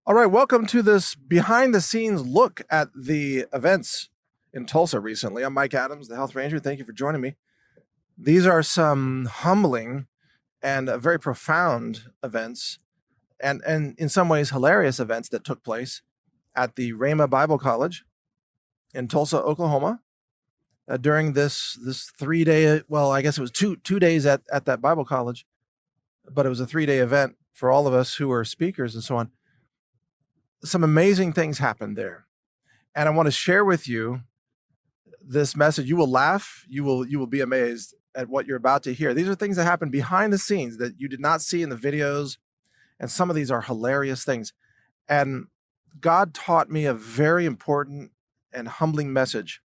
All right, welcome to this behind the scenes look at the events in Tulsa recently. I'm Mike Adams, the Health Ranger. Thank you for joining me. These are some humbling and very profound events and in some ways hilarious events that took place at the Rhema Bible College in Tulsa, Oklahoma during this 3-day, well, I guess it was two days at that Bible college, but it was a 3-day event for all of us who were speakers and so on. Some amazing things happened there. And I want to share with you this message. You will laugh. You will be amazed at what you're about to hear. These are things that happen behind the scenes that you did not see in the videos. And some of these are hilarious things. And God taught me a very important and humbling message.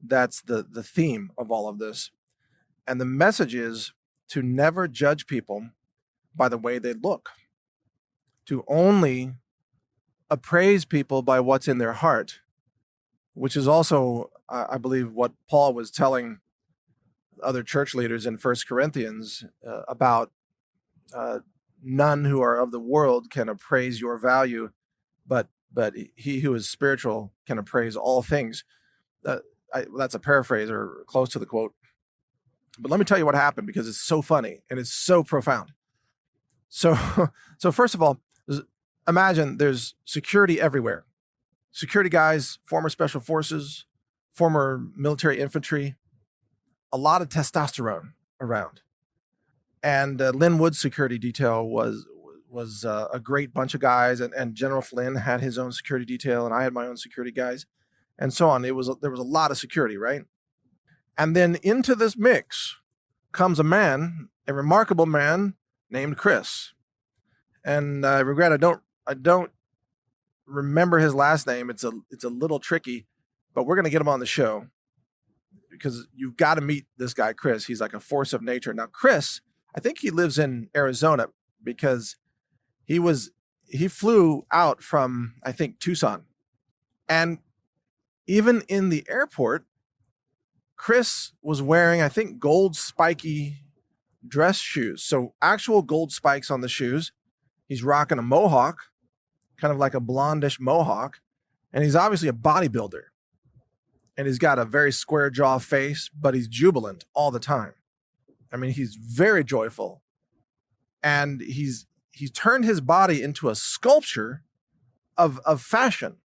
That's the theme of all of this. And the message is to never judge people by the way they look, to only appraise people by what's in their heart, which is also, I believe, what Paul was telling other church leaders in 1 Corinthians about none who are of the world can appraise your value, but he who is spiritual can appraise all things. That's a paraphrase or close to the quote. But let me tell you what happened, because it's so funny and it's so profound. So first of all, imagine there's security everywhere. Security guys, former special forces, former military infantry, a lot of testosterone around. And Lynn Wood's security detail was a great bunch of guys, and General Flynn had his own security detail, and I had my own security guys, and so on. There was a lot of security, right? And then into this mix comes a remarkable man named Chris. And I regret I don't remember his last name. It's a little tricky, but we're going to get him on the show because you've got to meet this guy, Chris. He's like a force of nature. Now, Chris, I think he lives in Arizona because he flew out from, I think, Tucson. And even in the airport, Chris was wearing, I think, gold spiky dress shoes. So actual gold spikes on the shoes. He's rocking a mohawk, kind of like a blondish mohawk. And he's obviously a bodybuilder. And he's got a very square jaw face, but he's jubilant all the time. I mean, he's very joyful. And he's turned his body into a sculpture of fashion.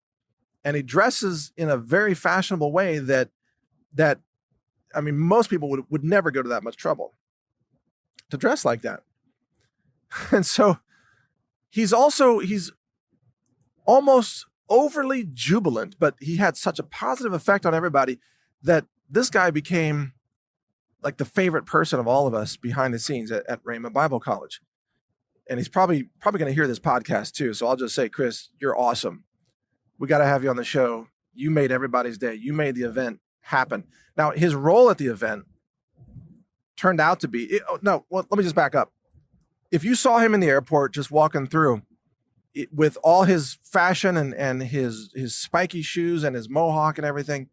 And he dresses in a very fashionable way that I mean, most people would never go to that much trouble to dress like that. And so he's almost overly jubilant, but he had such a positive effect on everybody that this guy became like the favorite person of all of us behind the scenes at Rhema Bible College. And he's probably going to hear this podcast too. So I'll just say, Chris, you're awesome. We got to have you on the show. You made everybody's day. You made the event happen. Now, his role at the event turned out to be, let me just back up. If you saw him in the airport just walking through with all his fashion and his spiky shoes and his mohawk and everything,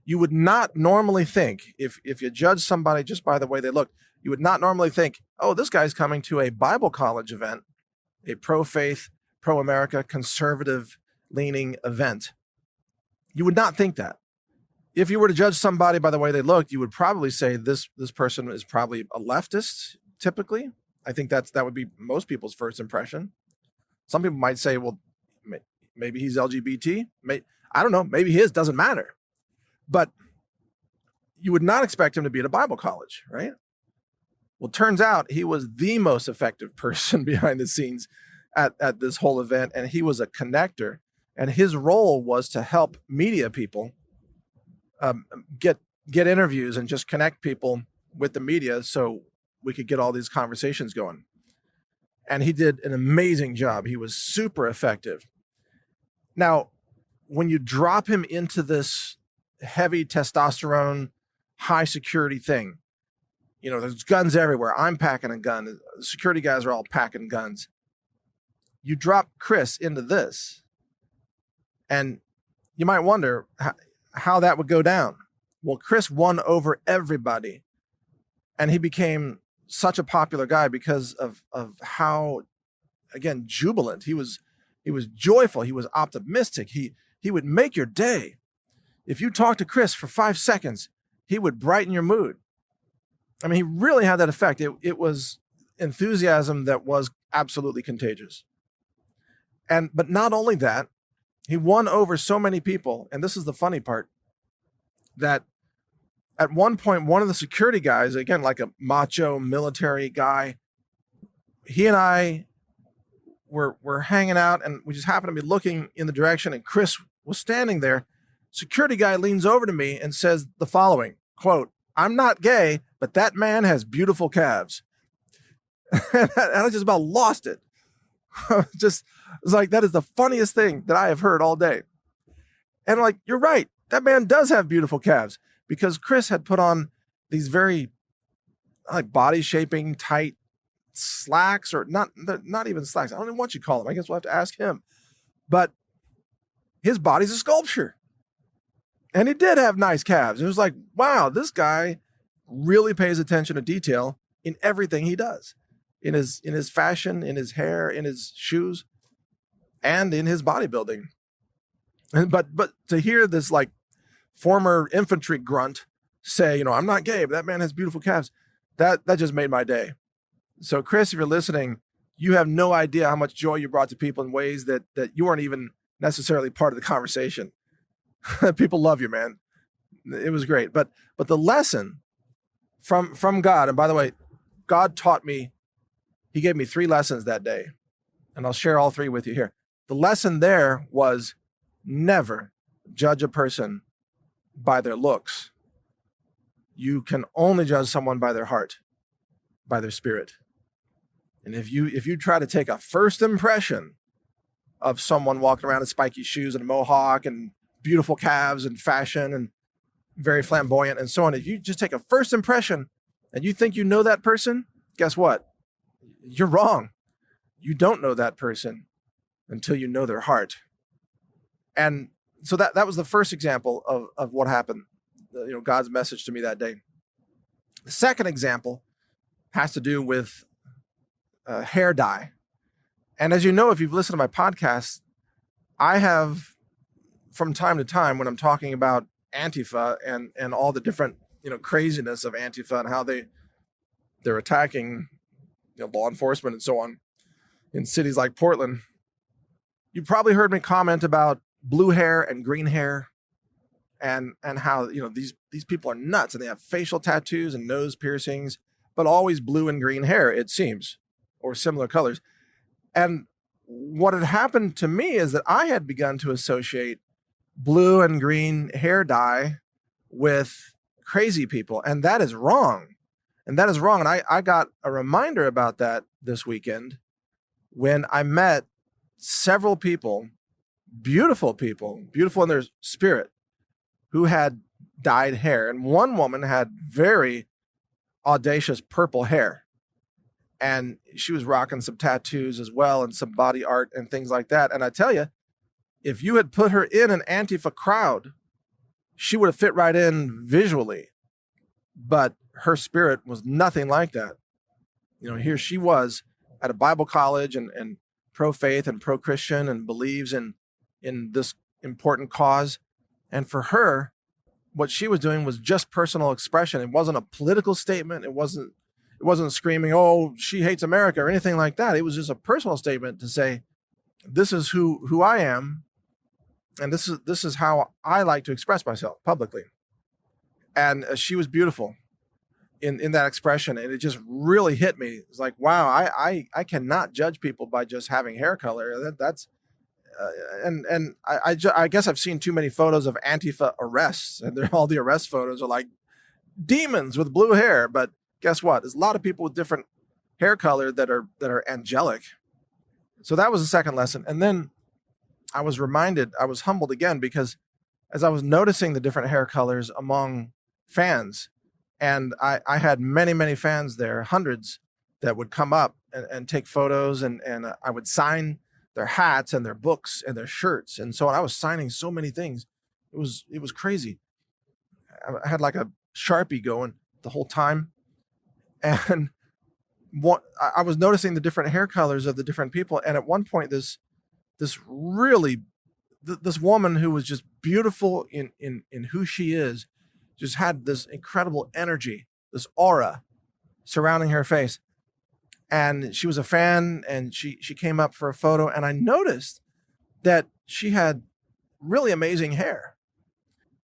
you would not normally think, if you judge somebody just by the way they look, you would not normally think, oh, this guy's coming to a Bible college event, a pro-faith, pro-America, conservative-leaning event. You would not think that. If you were to judge somebody by the way they looked, you would probably say this person is probably a leftist, typically. I think that would be most people's first impression. Some people might say, well, maybe he's LGBT. I don't know. Maybe his doesn't matter. But you would not expect him to be at a Bible college, right? Well, it turns out he was the most effective person behind the scenes at this whole event, and he was a connector. And his role was to help media people get interviews and just connect people with the media so we could get all these conversations going. And he did an amazing job. He was super effective. Now, when you drop him into this heavy testosterone, high security thing, there's guns everywhere. I'm packing a gun. The security guys are all packing guns. You drop Chris into this, and you might wonder how that would go down. Well, Chris won over everybody, and he became such a popular guy because of how, again, jubilant. He was He was joyful. He was optimistic. He would make your day. If you talked to Chris for 5 seconds, he would brighten your mood. I mean, he really had that effect. It was enthusiasm that was absolutely contagious. But not only that, he won over so many people. And this is the funny part, that at one point, one of the security guys, again, like a macho military guy, he and I were hanging out, and we just happened to be looking in the direction, and Chris was standing there. Security guy leans over to me and says the following, quote, "I'm not gay, but that man has beautiful calves." And I just about lost it. Just, it was like, that is the funniest thing that I have heard all day. And like, you're right. That man does have beautiful calves, because Chris had put on these very like body shaping tight slacks, or not even slacks. I don't know what you call them. I guess we'll have to ask him. But his body's a sculpture. And he did have nice calves. It was like, wow, this guy really pays attention to detail in everything he does. In his fashion, in his hair, in his shoes, and in his bodybuilding. But to hear this like former infantry grunt say, I'm not gay, but that man has beautiful calves, that just made my day. So Chris, if you're listening, you have no idea how much joy you brought to people in ways that you weren't even necessarily part of the conversation. People love you, man. It was great. But the lesson from God, and by the way, God taught me, he gave me 3 lessons that day, and I'll share all 3 with you here. The lesson there was never judge a person by their looks. You can only judge someone by their heart, by their spirit. And if you try to take a first impression of someone walking around in spiky shoes and a mohawk and beautiful calves and fashion and very flamboyant and so on, if you just take a first impression and you think you know that person, guess what? You're wrong. You don't know that person until you know their heart. And so that was the first example of what happened, God's message to me that day. The second example has to do with hair dye. And as you know, if you've listened to my podcast, I have, from time to time, when I'm talking about Antifa and all the different, craziness of Antifa and how they're attacking, law enforcement and so on in cities like Portland, you probably heard me comment about blue hair and green hair and how, these people are nuts and they have facial tattoos and nose piercings, but always blue and green hair, it seems, or similar colors. And what had happened to me is that I had begun to associate blue and green hair dye with crazy people. And that is wrong. And I got a reminder about that this weekend when I met several people, beautiful in their spirit, who had dyed hair. And one woman had very audacious purple hair. And she was rocking some tattoos as well and some body art and things like that. And I tell you, if you had put her in an Antifa crowd, she would have fit right in visually. But her spirit was nothing like that. Here she was at a Bible college and pro-faith and pro-Christian and believes in this important cause. And for her, what she was doing was just personal expression. It wasn't a political statement. It wasn't screaming, "Oh, she hates America," or anything like that. It was just a personal statement to say, this is who I am, and this is how I like to express myself publicly. And she was beautiful in that expression, and it just really hit me. It's like, wow, I cannot judge people by just having hair color. That's I guess I've seen too many photos of Antifa arrests, and all the arrest photos are like demons with blue hair. But guess what? There's a lot of people with different hair color that are angelic. So that was the second lesson. And then I was humbled again, because as I was noticing the different hair colors among fans, and I had many, many fans there, hundreds, that would come up and take photos, and I would sign their hats and their books and their shirts. And so I was signing so many things. It was crazy. I had like a Sharpie going the whole time. And I was noticing the different hair colors of the different people. And at one point, this this really this woman who was just beautiful in who she is, just had this incredible energy, this aura surrounding her face. And she was a fan, and she came up for a photo, and I noticed that she had really amazing hair.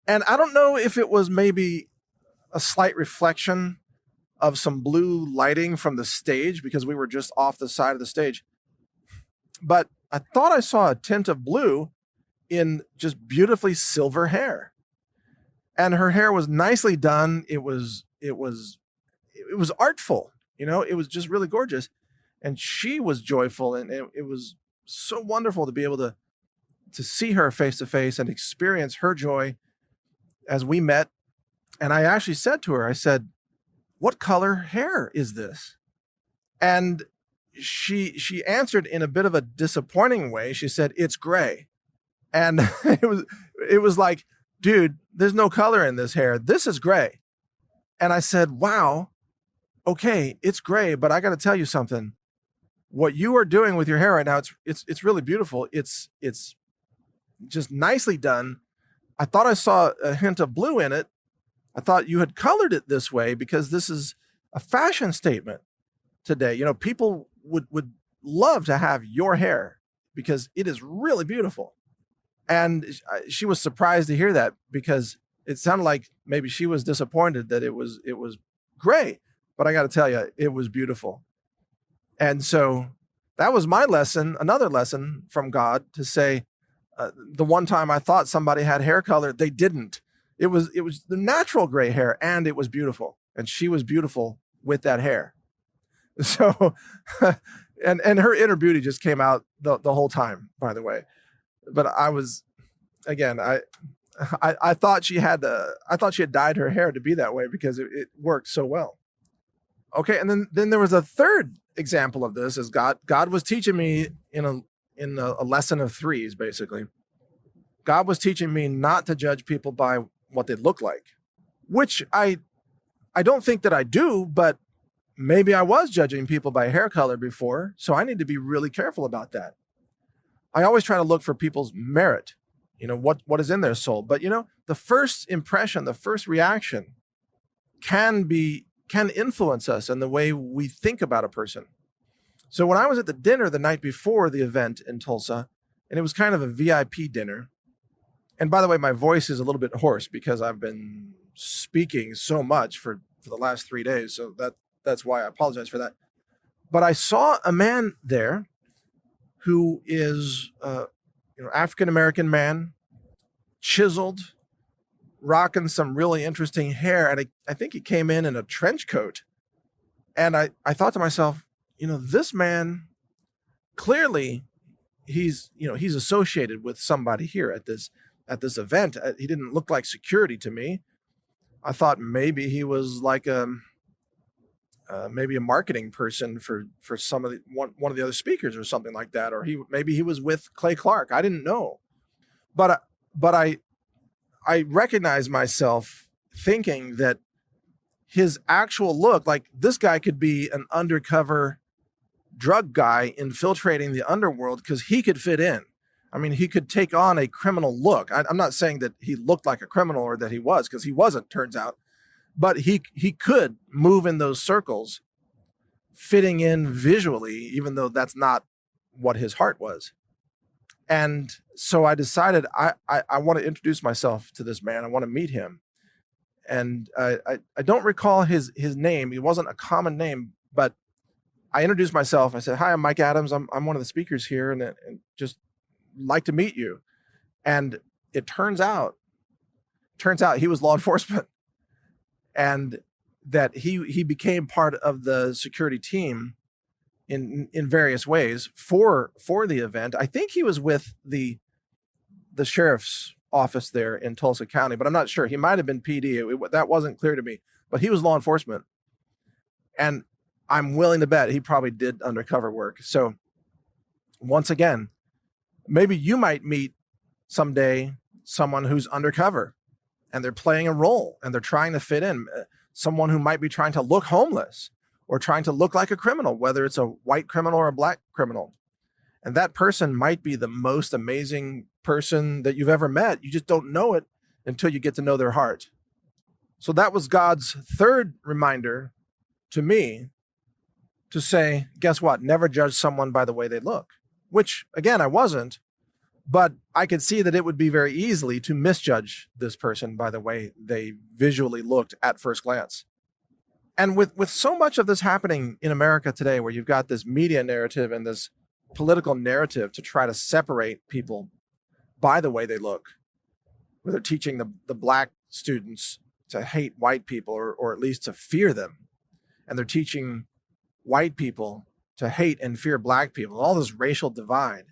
And I don't know if it was maybe a slight reflection of some blue lighting from the stage, because we were just off the side of the stage. But I thought I saw a tint of blue in just beautifully silver hair. And her hair was nicely done. It was artful, it was just really gorgeous. And she was joyful, and it was so wonderful to be able to see her face to face and experience her joy as we met. And I actually said to her, I said, "What color hair is this?" And she answered in a bit of a disappointing way. She said, "It's gray." And it was like, "Dude, there's no color in this hair. This is gray." And I said, "Wow, okay, it's gray, but I got to tell you something. What you are doing with your hair right now, it's really beautiful. It's just nicely done. I thought I saw a hint of blue in it. I thought you had colored it this way because this is a fashion statement today. People would love to have your hair because it is really beautiful." And she was surprised to hear that, because it sounded like maybe she was disappointed that it was gray. But I got to tell you, it was beautiful. And so that was my lesson, another lesson from God, to say, the one time I thought somebody had hair color, they didn't. It was the natural gray hair, and it was beautiful. And she was beautiful with that hair. So, and her inner beauty just came out the whole time, by the way. But I was, again, I thought she had dyed her hair to be that way because it worked so well. Okay, and then there was a third example of this, as God was teaching me in a lesson of threes, basically. God was teaching me not to judge people by what they look like, which I don't think that I do, but maybe I was judging people by hair color before, so I need to be really careful about that. I always try to look for people's merit, what is in their soul. But, the first impression, the first reaction can influence us in the way we think about a person. So when I was at the dinner the night before the event in Tulsa, and it was kind of a VIP dinner, and by the way, my voice is a little bit hoarse because I've been speaking so much for the last 3 days. So that's why I apologize for that. But I saw a man there who is, African-American man, chiseled, rocking some really interesting hair. And I think he came in a trench coat. And I thought to myself, this man, clearly he's associated with somebody here at this event. He didn't look like security to me. I thought maybe he was like maybe a marketing person for some of one of the other speakers or something like that, or maybe he was with Clay Clark. I didn't know, but I recognized myself thinking that his actual look, like, this guy could be an undercover drug guy infiltrating the underworld because he could fit in. I mean, he could take on a criminal look. I'm not saying that he looked like a criminal or that he was, because he wasn't, turns out. But he could move in those circles, fitting in visually, even though that's not what his heart was. And so I decided I want to introduce myself to this man. I want to meet him. And I don't recall his name. It wasn't a common name, but I introduced myself. I said, "Hi, I'm Mike Adams. I'm one of the speakers here, and just like to meet you." And it turns out he was law enforcement. And that he became part of the security team in various ways for the event. I think he was with the sheriff's office there in Tulsa County, but I'm not sure. He might have been PD. That wasn't clear to me, but he was law enforcement. And I'm willing to bet he probably did undercover work. So once again, maybe you might meet someday someone who's undercover, and they're playing a role, and they're trying to fit in. Someone who might be trying to look homeless or trying to look like a criminal, whether it's a white criminal or a black criminal. And that person might be the most amazing person that you've ever met. You just don't know it until you get to know their heart. So that was God's third reminder to me to say, guess what? Never judge someone by the way they look, which again, I wasn't, but I could see that it would be very easily to misjudge this person by the way they visually looked at first glance. And with so much of this happening in America today, where you've got this media narrative and this political narrative to try to separate people by the way they look, where they're teaching the black students to hate white people or at least to fear them. And they're teaching white people to hate and fear black people, all this racial divide.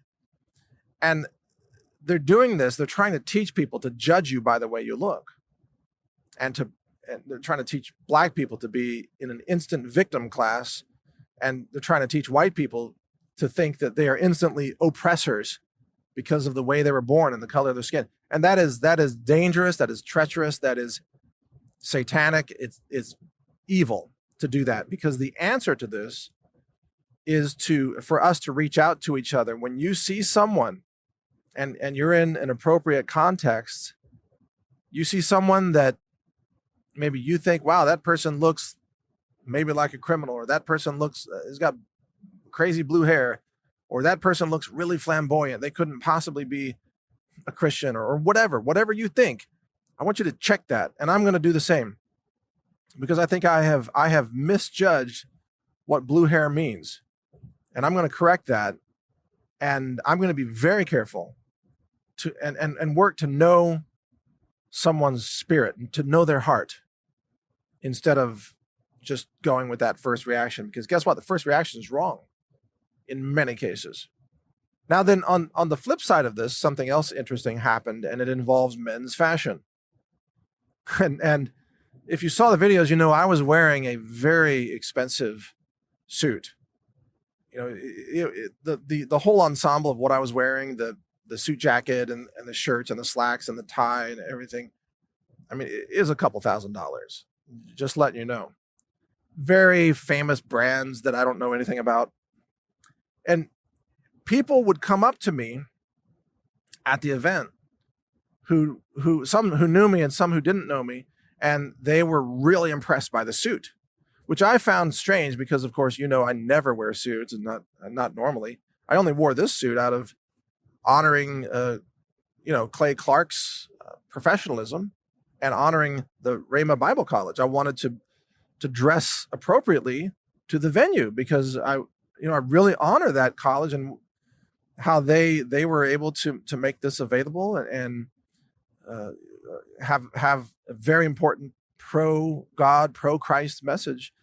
And they're doing this, they're trying to teach people to judge you by the way you look. And they're trying to teach black people to be in an instant victim class. And they're trying to teach white people to think that they are instantly oppressors because of the way they were born and the color of their skin. And that is dangerous, that is treacherous, that is satanic. It's evil to do that, because the answer to this is for us to reach out to each other. When you see someone and you're in an appropriate context, you see someone that maybe you think, wow, that person looks maybe like a criminal, or that person has got crazy blue hair, or that person looks really flamboyant. They couldn't possibly be a Christian, or whatever you think. I want you to check that. And I'm going to do the same, because I think I have misjudged what blue hair means. And I'm going to correct that. And I'm going to be very careful and work to know someone's spirit and to know their heart, instead of just going with that first reaction. Because guess what? The first reaction is wrong in many cases. Now then, on the flip side of this, something else interesting happened, and it involves men's fashion. And if you saw the videos, you know I was wearing a very expensive suit. You know, the whole ensemble of what I was wearing, the suit jacket and the shirts and the slacks and the tie and everything, I mean, it is a couple $1,000s. Just letting you know. Very famous brands that I don't know anything about. And people would come up to me at the event some who knew me and some who didn't know me, and they were really impressed by the suit, which I found strange because, of course, I never wear suits, and not normally. I only wore this suit out of honoring, Clay Clark's professionalism and honoring the Rhema Bible College. I wanted to dress appropriately to the venue, because I really honor that college and how they were able to make this available and have a very important pro-God, pro-Christ message.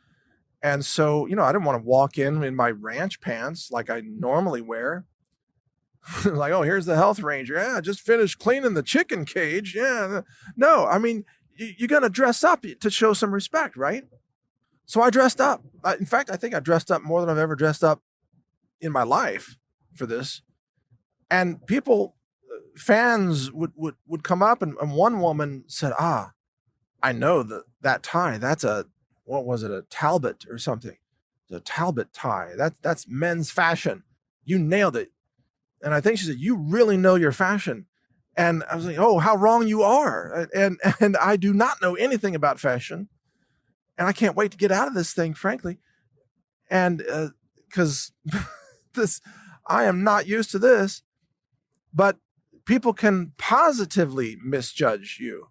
And so, I didn't want to walk in my ranch pants like I normally wear. Like, oh, here's the health ranger. Yeah, just finished cleaning the chicken cage. Yeah. No, I mean, you're going to dress up to show some respect, right? So I dressed up. In fact, I think I dressed up more than I've ever dressed up in my life for this. And fans would come up, and one woman said, I know that tie. That's what was it? A Talbot or something. It's a Talbot tie. That's men's fashion. You nailed it. And I think she said, you really know your fashion. And I was like, oh, how wrong you are. And I do not know anything about fashion. And I can't wait to get out of this thing, frankly. And because I am not used to this. But people can positively misjudge you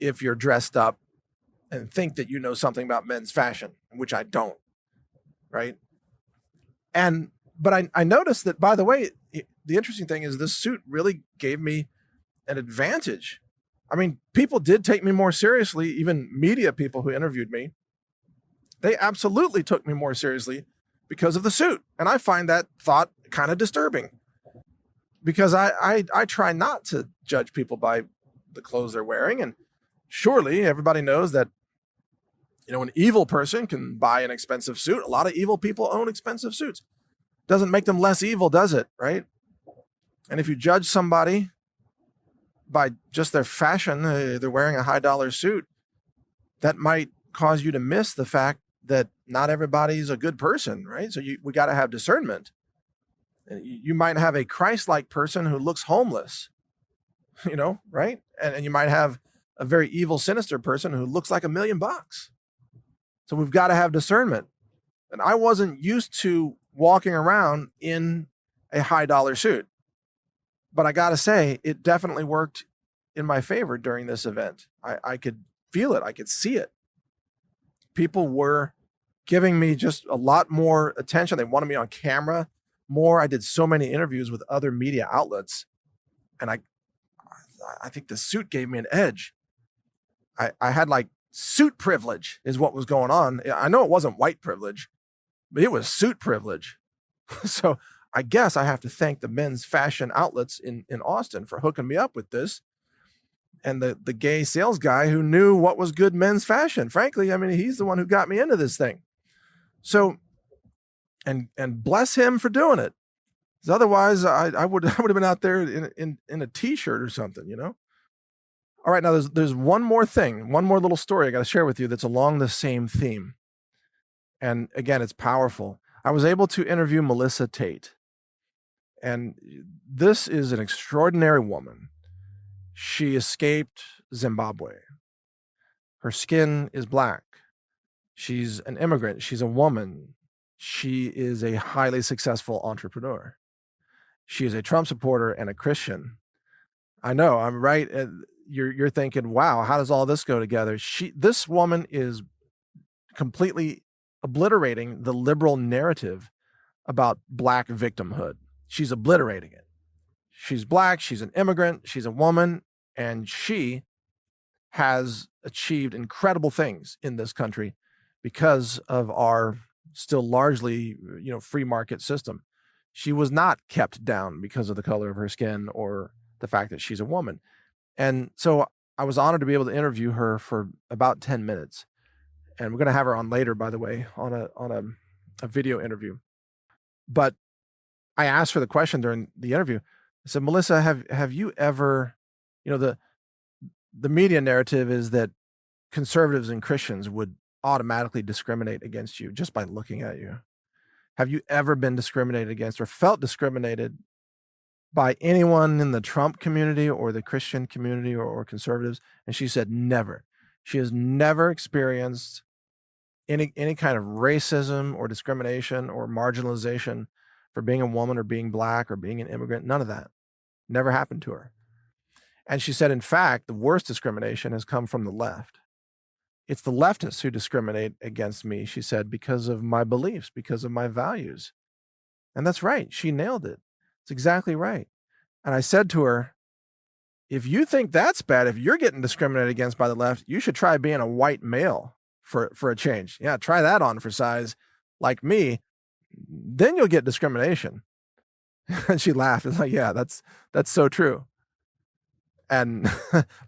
if you're dressed up and think that you know something about men's fashion, which I don't, right? But I noticed that, by the way, the interesting thing is this suit really gave me an advantage. I mean, people did take me more seriously, even media people who interviewed me. They absolutely took me more seriously because of the suit. And I find that thought kind of disturbing, because I try not to judge people by the clothes they're wearing. And surely everybody knows that, an evil person can buy an expensive suit. A lot of evil people own expensive suits. Doesn't make them less evil, does it? Right? And if you judge somebody by just their fashion, they're wearing a high-dollar suit, that might cause you to miss the fact that not everybody's a good person, right? So we got to have discernment. You might have a Christ-like person who looks homeless, right? And you might have a very evil, sinister person who looks like $1 million. So we've got to have discernment. And I wasn't used to walking around in a high dollar suit, but I got to say, it definitely worked in my favor during this event. I could feel it. I could see it. People were giving me just a lot more attention. They wanted me on camera more. I did so many interviews with other media outlets, and I think the suit gave me an edge. I had like suit privilege is what was going on. I know it wasn't white privilege, but it was suit privilege. So I guess I have to thank the men's fashion outlets in Austin for hooking me up with this, and the gay sales guy who knew what was good men's fashion. Frankly, I mean, he's the one who got me into this thing. So, and bless him for doing it. Because otherwise, I would have been out there in a t-shirt or something, All right, now there's one more thing, one more little story I got to share with you that's along the same theme. And again, it's powerful. I was able to interview Melissa Tate. And this is an extraordinary woman. She escaped Zimbabwe. Her skin is black. She's an immigrant. She's a woman. She is a highly successful entrepreneur. She is a Trump supporter and a Christian. I know, I'm right. You're thinking, wow, how does all this go together? This woman is completely obliterating the liberal narrative about black victimhood. She's obliterating it. She's black, she's an immigrant, she's a woman, and she has achieved incredible things in this country because of our still largely, free market system. She was not kept down because of the color of her skin or the fact that she's a woman. And so I was honored to be able to interview her for about 10 minutes. And we're going to have her on later, by the way, on a video interview. But I asked her the question during the interview. I said, Melissa, have you ever, the media narrative is that conservatives and Christians would automatically discriminate against you just by looking at you. Have you ever been discriminated against or felt discriminated by anyone in the Trump community or the Christian community or conservatives? And she said, never. She has never experienced any kind of racism or discrimination or marginalization for being a woman or being black or being an immigrant. None of that. Never happened to her. And she said, in fact, the worst discrimination has come from the left. It's the leftists who discriminate against me, she said, because of my beliefs, because of my values. And that's right. She nailed it. It's exactly right. And I said to her, if you think that's bad, if you're getting discriminated against by the left, you should try being a white male for a change. Yeah, try that on for size like me. Then you'll get discrimination. And she laughed. It's like, yeah, that's so true. And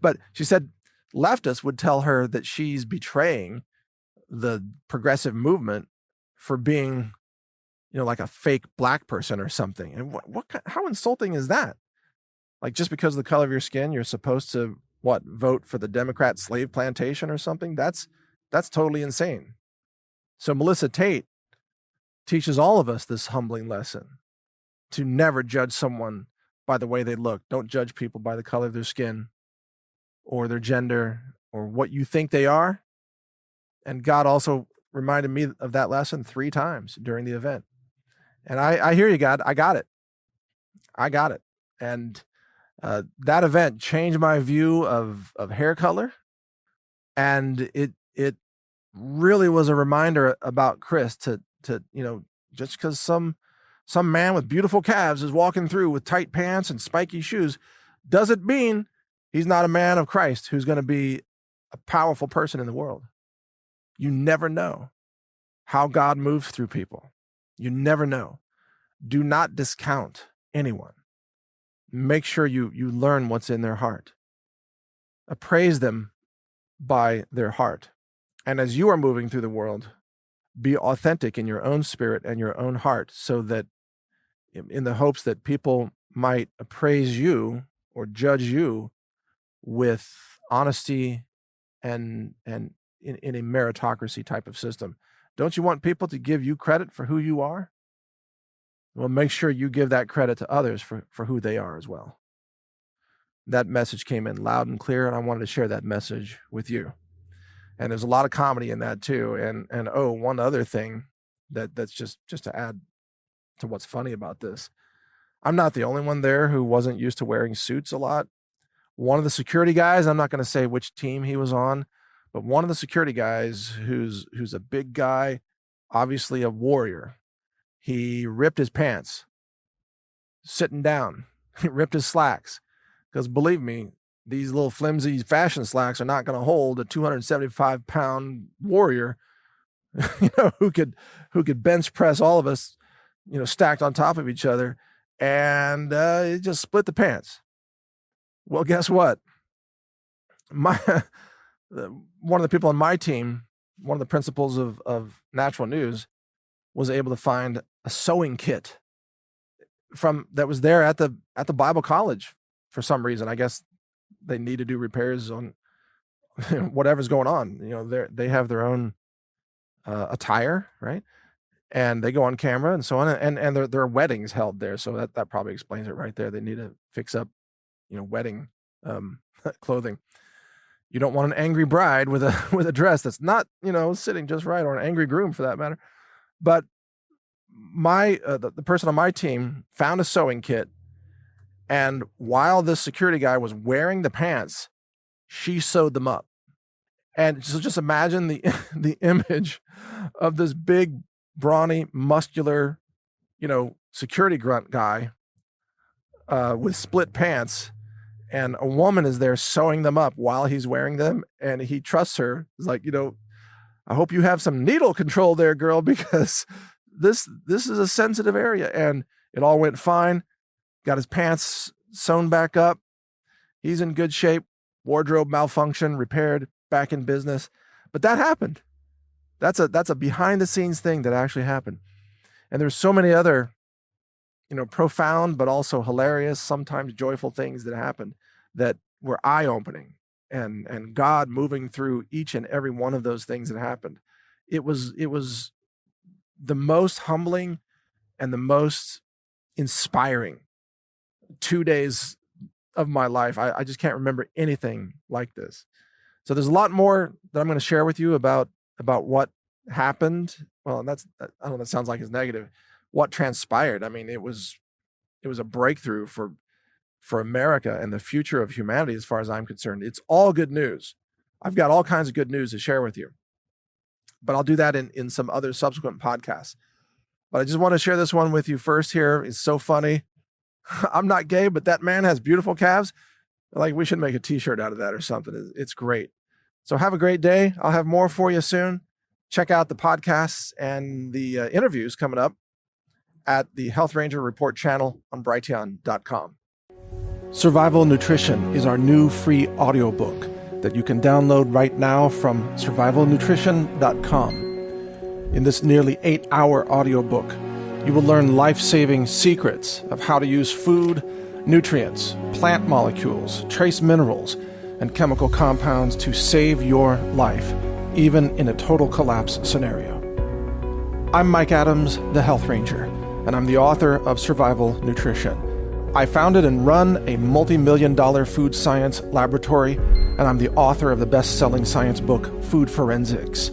but she said leftists would tell her that she's betraying the progressive movement for being, like a fake black person or something. And how insulting is that? Like, just because of the color of your skin, you're supposed to vote for the Democrat slave plantation or something? That's totally insane. So Melissa Tate teaches all of us this humbling lesson to never judge someone by the way they look. Don't judge people by the color of their skin or their gender or what you think they are. And God also reminded me of that lesson 3 times during the event. And I hear you, God. I got it. And that event changed my view of hair color. And it really was a reminder about Chris to just because some man with beautiful calves is walking through with tight pants and spiky shoes doesn't mean he's not a man of Christ who's going to be a powerful person in the world. You never know how God moves through people. You never know. Do not discount anyone. Make sure you learn what's in their heart. Appraise them by their heart. And as you are moving through the world, be authentic in your own spirit and your own heart, so that in the hopes that people might appraise you or judge you with honesty and in a meritocracy type of system. Don't you want people to give you credit for who you are? Well, make sure you give that credit to others for who they are as well. That message came in loud and clear, and I wanted to share that message with you. And there's a lot of comedy in that too. And oh, one other thing that's just to add to what's funny about this. I'm not the only one there who wasn't used to wearing suits a lot. One of the security guys, I'm not going to say which team he was on, but one of the security guys who's a big guy, obviously a warrior, he ripped his pants sitting down. He ripped his slacks because believe me, these little flimsy fashion slacks are not going to hold a 275-pound warrior, who could bench press all of us, stacked on top of each other, and it just split the pants. Well, guess what? One of the people on my team, one of the principals of Natural News, was able to find a sewing kit that was there at the Bible college for some reason. I guess they need to do repairs on whatever's going on. They have their own attire, right? And they go on camera and so on. And there are weddings held there, so that probably explains it right there. They need to fix up, wedding clothing. You don't want an angry bride with a dress that's not sitting just right, or an angry groom for that matter. But the person on my team found a sewing kit, and while this security guy was wearing the pants, she sewed them up. And so just imagine the image of this big, brawny, muscular, security grunt guy with split pants, and a woman is there sewing them up while he's wearing them, and he trusts her. He's like, I hope you have some needle control there, girl, because this is a sensitive area. And it all went fine. Got his pants sewn back up. He's in good shape. Wardrobe malfunction repaired, back in business. But that happened. That's a behind the scenes thing that actually happened. And there's so many other, profound but also hilarious, sometimes joyful things that happened that were eye-opening, and God moving through each and every one of those things that happened. It was the most humbling and the most inspiring 2 days of my life. I just can't remember anything like this. So there's a lot more that I'm going to share with you about what happened. Well, I don't know, that sounds like it's negative. What transpired. I mean, it was a breakthrough for America and the future of humanity, as far as I'm concerned. It's all good news. I've got all kinds of good news to share with you, but I'll do that in some other subsequent podcasts. But I just want to share this one with you first here. It's so funny. I'm not gay, but that man has beautiful calves. Like, we should make a t-shirt out of that or something. It's great. So have a great day. I'll have more for you soon. Check out the podcasts and the interviews coming up at the Health Ranger Report channel on Brighteon.com. Survival Nutrition is our new free audiobook that you can download right now from survivalnutrition.com. In this nearly 8-hour audiobook, you will learn life-saving secrets of how to use food, nutrients, plant molecules, trace minerals, and chemical compounds to save your life, even in a total collapse scenario. I'm Mike Adams, the Health Ranger, and I'm the author of Survival Nutrition. I founded and run a multi-million-dollar food science laboratory, and I'm the author of the best-selling science book, Food Forensics.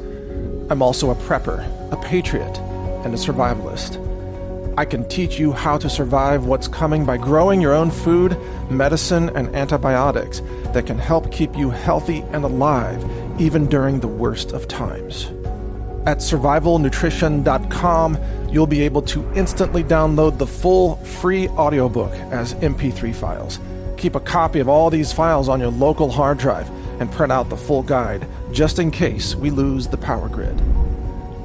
I'm also a prepper, a patriot, and a survivalist. I can teach you how to survive what's coming by growing your own food, medicine, and antibiotics that can help keep you healthy and alive even during the worst of times. At survivalnutrition.com, you'll be able to instantly download the full free audiobook as MP3 files. Keep a copy of all these files on your local hard drive and print out the full guide just in case we lose the power grid.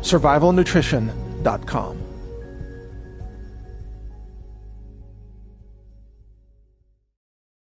survivalnutrition.com.